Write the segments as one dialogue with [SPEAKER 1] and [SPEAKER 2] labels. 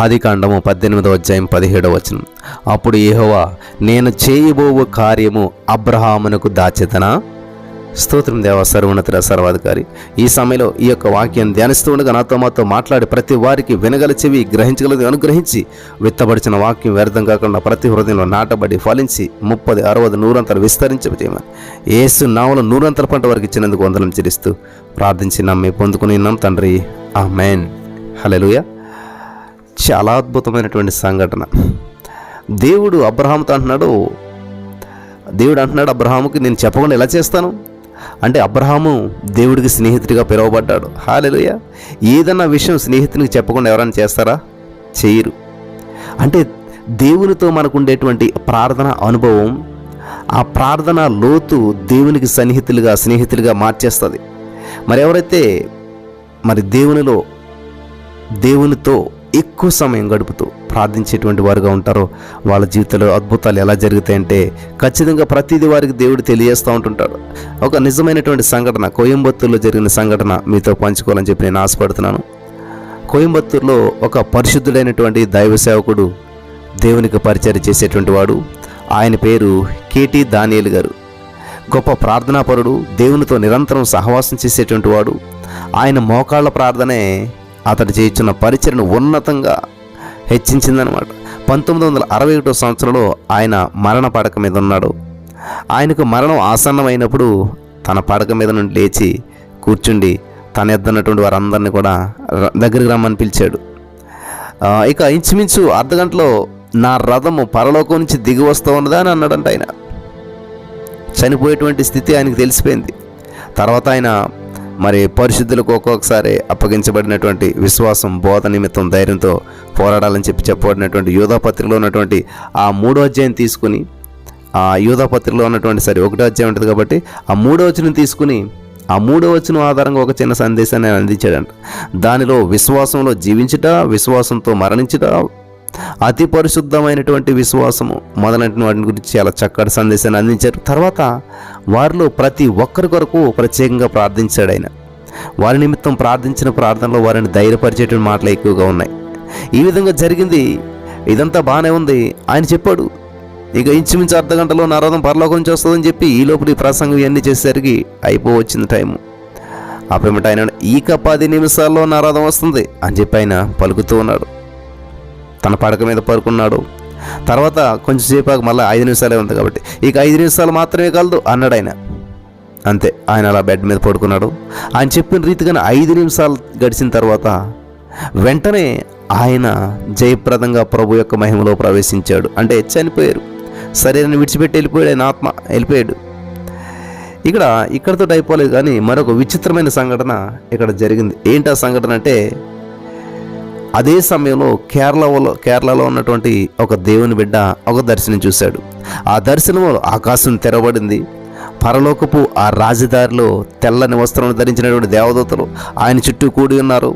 [SPEAKER 1] ఆదికాండము 18:17. అప్పుడు యెహోవా, నేను చేయబోవు కార్యము అబ్రహామునకు దాచెదనా? స్తోత్రం దేవా, సర్వోన్నతుడ, సర్వాధికారి. ఈ సమయంలో ఈ యొక్క వాక్యాన్ని ధ్యానిస్తూ ఉండగా నాతో మాతో మాట్లాడి ప్రతి వారికి వినగల చెవి, గ్రహించగలది అనుగ్రహించి, విత్తబడిచిన వాక్యం వ్యర్థం కాకుండా ప్రతి హృదయంలో నాటబడి ఫలించి 30, 60, 100 విస్తరించమని యేసు నామములో 100 పంట వరకు ఇచ్చినందుకు వందనం చెల్లిస్తూ ప్రార్థించి నమ్మి పొందుకుని ఉన్నాం తండ్రి. ఆమేన్. హల్లెలూయా. చాలా అద్భుతమైనటువంటి సంఘటన. దేవుడు అబ్రహాముతో అంటున్నాడు అబ్రహాముకి, నేను చెప్పకుండా ఎలా చేస్తాను అంటే, అబ్రహాము దేవుడికి స్నేహితుడిగా పిలువబడ్డాడు. హల్లెలూయా. ఏదన్నా విషయం స్నేహితునికి చెప్పకుండా ఎవరైనా చేస్తారా? చేయరు. అంటే దేవునితో మనకు ఉండేటువంటి ప్రార్థన అనుభవం, ఆ ప్రార్థన లోతు దేవునికి స్నేహితులుగా మార్చేస్తుంది. మరి ఎవరైతే దేవునితో ఎక్కువ సమయం గడుపుతూ ప్రార్థించేటువంటి వారుగా ఉంటారో వాళ్ళ జీవితంలో అద్భుతాలు ఎలా జరుగుతాయంటే ఖచ్చితంగా ప్రతిదీ వారికి దేవుడు తెలియజేస్తూ ఉంటుంటాడు. ఒక నిజమైనటువంటి సంఘటన, కోయంబత్తూరులో జరిగిన సంఘటన మీతో పంచుకోవాలని చెప్పి నేను ఆశపడుతున్నాను. కోయంబత్తూరులో ఒక పరిశుద్ధుడైనటువంటి దైవ సేవకుడు, దేవునికి పరిచర్య చేసేటువంటి వాడు. ఆయన పేరు కేటీ దానియేలు గారు. గొప్ప ప్రార్థనాపరుడు, దేవునితో నిరంతరం సహవాసం చేసేటువంటి వాడు. ఆయన మోకాళ్ళ ప్రార్థనే అతడు చేయించిన పరిచర్యను ఉన్నతంగా హెచ్చించిందనమాట. 1961 సంవత్సరంలో ఆయన మరణ పడక మీద ఉన్నాడు. ఆయనకు మరణం ఆసన్నమైనప్పుడు తన పడక మీద నుండి లేచి కూర్చుండి తన ఎద్దన్నటువంటి వారందరినీ కూడా దగ్గరికి రమ్మని పిలిచాడు. ఇక ఇంచుమించు అర్ధగంటలో నా రథము పరలోకం నుంచి దిగి వస్తూ ఉన్నదా అని అన్నాడంట. ఆయన చనిపోయేటువంటి స్థితి ఆయనకు తెలిసిపోయింది. తర్వాత ఆయన పరిశుద్ధులకు ఒక్కొక్కసారి అప్పగించబడినటువంటి విశ్వాసం, బోధ నిమిత్తం ధైర్యంతో పోరాడాలని చెప్పబడినటువంటి యూదాపత్రికలో ఉన్నటువంటి ఆ 3వ అధ్యాయం తీసుకుని, ఆ యూదాపత్రికలో ఉన్నటువంటి 1వ అధ్యాయం ఉంటుంది కాబట్టి ఆ 3వ వచనం తీసుకుని, ఆ 3వ వచనం ఆధారంగా ఒక చిన్న సందేశాన్ని ఆయన అందించాడంట. దానిలో విశ్వాసంలో జీవించుట, విశ్వాసంతో మరణించుట, అతి పరిశుద్ధమైనటువంటి విశ్వాసము మొదలైన వాటి గురించి చాలా చక్కటి సందేశాన్ని అందించారు. తర్వాత వారిలో ప్రతి ఒక్కరి కొరకు ప్రత్యేకంగా ప్రార్థించాడు ఆయన. వారి నిమిత్తం ప్రార్థించిన ప్రార్థనలో వారిని ధైర్యపరిచేటువంటి మాటలు ఎక్కువగా ఉన్నాయి. ఈ విధంగా జరిగింది. ఇదంతా బాగానే ఉంది. ఆయన చెప్పాడు, ఇక ఇంచుమించు అర్ధగంటలో నా రథం పరలోకం నుంచి వస్తుందని చెప్పి ఈ లోపల ఈ ప్రసంగం ఇవన్నీ చేసేసరికి అయిపోవచ్చింది టైము. అప్పేమిటి ఆయన, ఇక 10 నిమిషాల్లో నా రథం వస్తుంది అని చెప్పి ఆయన పలుకుతూ ఉన్నాడు. తన పడక మీద పడుకున్నాడు. తర్వాత కొంచెంసేపు మళ్ళీ 5 నిమిషాలే ఉంది కాబట్టి ఇక 5 నిమిషాలు మాత్రమే కలదు అన్నాడు ఆయన. అంతే, ఆయన అలా బెడ్ మీద పడుకున్నాడు. ఆయన చెప్పిన రీతిగానే 5 నిమిషాలు గడిచిన తర్వాత వెంటనే ఆయన జయప్రదంగా ప్రభు యొక్క మహిమలో ప్రవేశించాడు. అంటే చనిపోయారు, శరీరాన్ని విడిచిపెట్టి వెళ్ళిపోయాడు, ఆయన ఆత్మ వెళ్ళిపోయాడు. ఇక్కడతో అయిపోలేదు కానీ మరొక విచిత్రమైన సంఘటన ఇక్కడ జరిగింది. ఏంటి ఆ సంఘటన అంటే, అదే సమయంలో కేరళలో ఉన్నటువంటి ఒక దేవుని బిడ్డ ఒక దర్శనం చూశాడు. ఆ దర్శనంలో ఆకాశం తెరవబడింది. పరలోకపు ఆ రాజదారిలో తెల్లని వస్త్రం ధరించినటువంటి దేవదూతలు ఆయన చుట్టూ కూడి ఉన్నారు.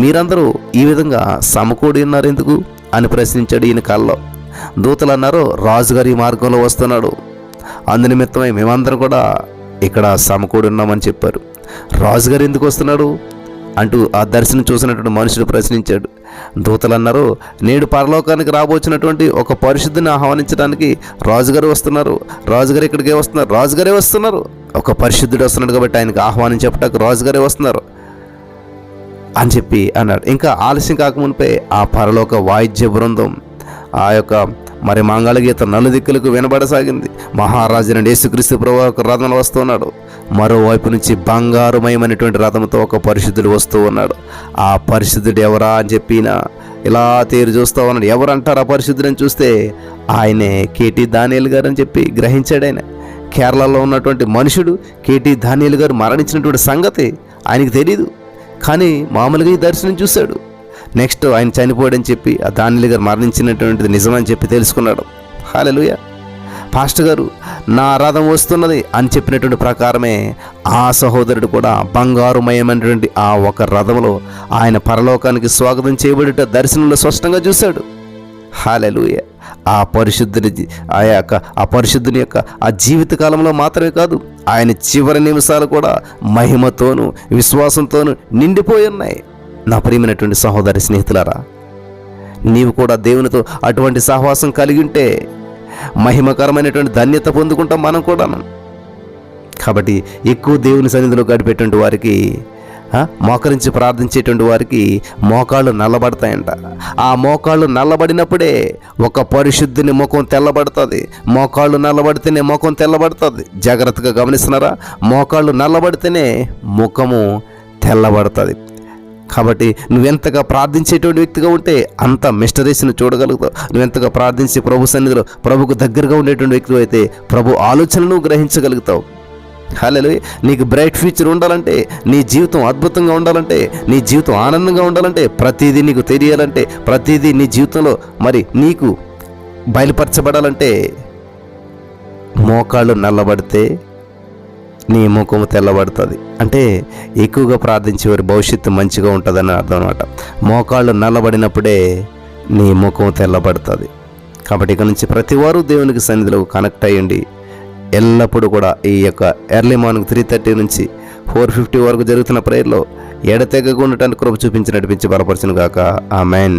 [SPEAKER 1] మీరందరూ ఈ విధంగా సమకూడి ఉన్నారు ఎందుకు అని ప్రశ్నించాడు ఈయన కల్లో. దూతలు అన్నారు, రాజుగారి ఈ మార్గంలో వస్తున్నాడు, అందునిమిత్తమై మేమందరం కూడా ఇక్కడ సమకూడి ఉన్నామని చెప్పారు. రాజుగారు ఎందుకు వస్తున్నాడు అంటూ ఆ దర్శనం చూసినటువంటి మనుషులు ప్రశ్నించాడు. దూతలు అన్నారు, నేడు పరలోకానికి రాబోచినటువంటి ఒక పరిశుద్ధిని ఆహ్వానించడానికి రాజుగారు వస్తున్నారు. రాజుగారు ఇక్కడికే వస్తున్నారు, రాజుగారే వస్తున్నారు. ఒక పరిశుద్ధుడు వస్తున్నాడు కాబట్టి ఆయనకు ఆహ్వానం చెప్పడానికి రాజుగారే వస్తున్నారు అని చెప్పి అన్నాడు. ఇంకా ఆలస్యం కాకమునిపై ఆ పరలోక వాయిద్య బృందం ఆ యొక్క మంగళగీత నలుదిక్కులకు వినబడసాగింది. మహారాజు యేసుక్రీస్తు ప్రభువు ఒక రథంలో వస్తున్నాడు. మరోవైపు నుంచి బంగారుమయమైనటువంటి రథంతో ఒక పరిశుద్ధుడు వస్తూ ఉన్నాడు. ఆ పరిశుద్ధుడు ఎవరా అని చెప్పిన ఇలా తేరు చూస్తూ ఉన్నాడు. ఎవరంటారు ఆ పరిశుద్ధుడని చూస్తే ఆయనే కేటీ దానియేలు గారు అని చెప్పి గ్రహించాడు. ఆయన కేరళలో ఉన్నటువంటి మనుషుడు కేటీ దానియేలు గారు మరణించినటువంటి సంగతి ఆయనకు తెలీదు. కానీ మామూలుగా ఈ దర్శనం చూశాడు. నెక్స్ట్ ఆయన చనిపోయాడని చెప్పి ఆ దానియేలు గారు మరణించినటువంటిది నిజమని చెప్పి తెలుసుకున్నాడు. హల్లెలూయా. పాస్టర్ గారు నా రథం వస్తున్నది అని చెప్పినటువంటి ప్రకారమే ఆ సహోదరుడు కూడా బంగారుమయమైనటువంటి ఆ ఒక రథంలో ఆయన పరలోకానికి స్వాగతం చేయబడేట దర్శనంలో స్పష్టంగా చూశాడు. హల్లెలూయా. ఆ పరిశుద్ధుని యొక్క ఆ జీవిత కాలంలో మాత్రమే కాదు, ఆయన చివరి నిమిషాలు కూడా మహిమతోనూ విశ్వాసంతోనూ నిండిపోయి ఉన్నాయి. నా ప్రియమైనటువంటి సహోదరి స్నేహితులారా, నీవు కూడా దేవునితో అటువంటి సహవాసం కలిగి ఉంటే మహిమకరమైనటువంటి ధన్యత పొందుకుంటాం మనం కూడాను. కాబట్టి ఎక్కువ దేవుని సన్నిధిలో గడిపేటువంటి వారికి, మోకరించి ప్రార్థించేటువంటి వారికి మోకాళ్ళు నల్లబడతాయంట. ఆ మోకాళ్ళు నల్లబడినప్పుడే ఒక పరిశుద్ధిని ముఖం తెల్లబడుతుంది. మోకాళ్ళు నల్లబడితేనే ముఖం తెల్లబడుతుంది. జాగ్రత్తగా గమనిస్తున్నారా? మోకాళ్ళు నల్లబడితేనే ముఖము తెల్లబడుతుంది. కాబట్టి నువ్వెంతగా ప్రార్థించేటువంటి వ్యక్తిగా ఉంటే అంత మిస్టరీస్ని చూడగలుగుతావు. నువ్వెంతగా ప్రార్థించి ప్రభు సన్నిధిలో ప్రభుకు దగ్గరగా ఉండేటువంటి వ్యక్తి అయితే ప్రభు ఆలోచనను గ్రహించగలుగుతావు. హల్లెలూయా. నీకు బ్రైట్ ఫ్యూచర్ ఉండాలంటే, నీ జీవితం అద్భుతంగా ఉండాలంటే, నీ జీవితం ఆనందంగా ఉండాలంటే, ప్రతిదీ నీకు తెలియాలంటే, ప్రతిదీ నీ జీవితంలో మరి నీకు బయలుపరచబడాలంటే మోకాళ్ళు నల్లబడితే నీ ముఖము తెల్లబడుతుంది. అంటే ఎక్కువగా ప్రార్థించే వారి భవిష్యత్తు మంచిగా ఉంటుందని అర్థం అన్నమాట. మోకాళ్ళు నల్లబడినప్పుడే నీ ముఖం తెల్లబడుతుంది. కాబట్టి ఇక నుంచి ప్రతి వారు దేవునికి సన్నిధిలో కనెక్ట్ అయ్యండి. ఎల్లప్పుడూ కూడా ఈ యొక్క ఎర్లీ మార్నింగ్ 3:30 నుంచి 4:50 వరకు జరుగుతున్న ప్రేయర్లో ఎడతెగకుండా ఉండటానికి కృప చూపించి నడిపించి బలపరచును గాక. ఆమేన్.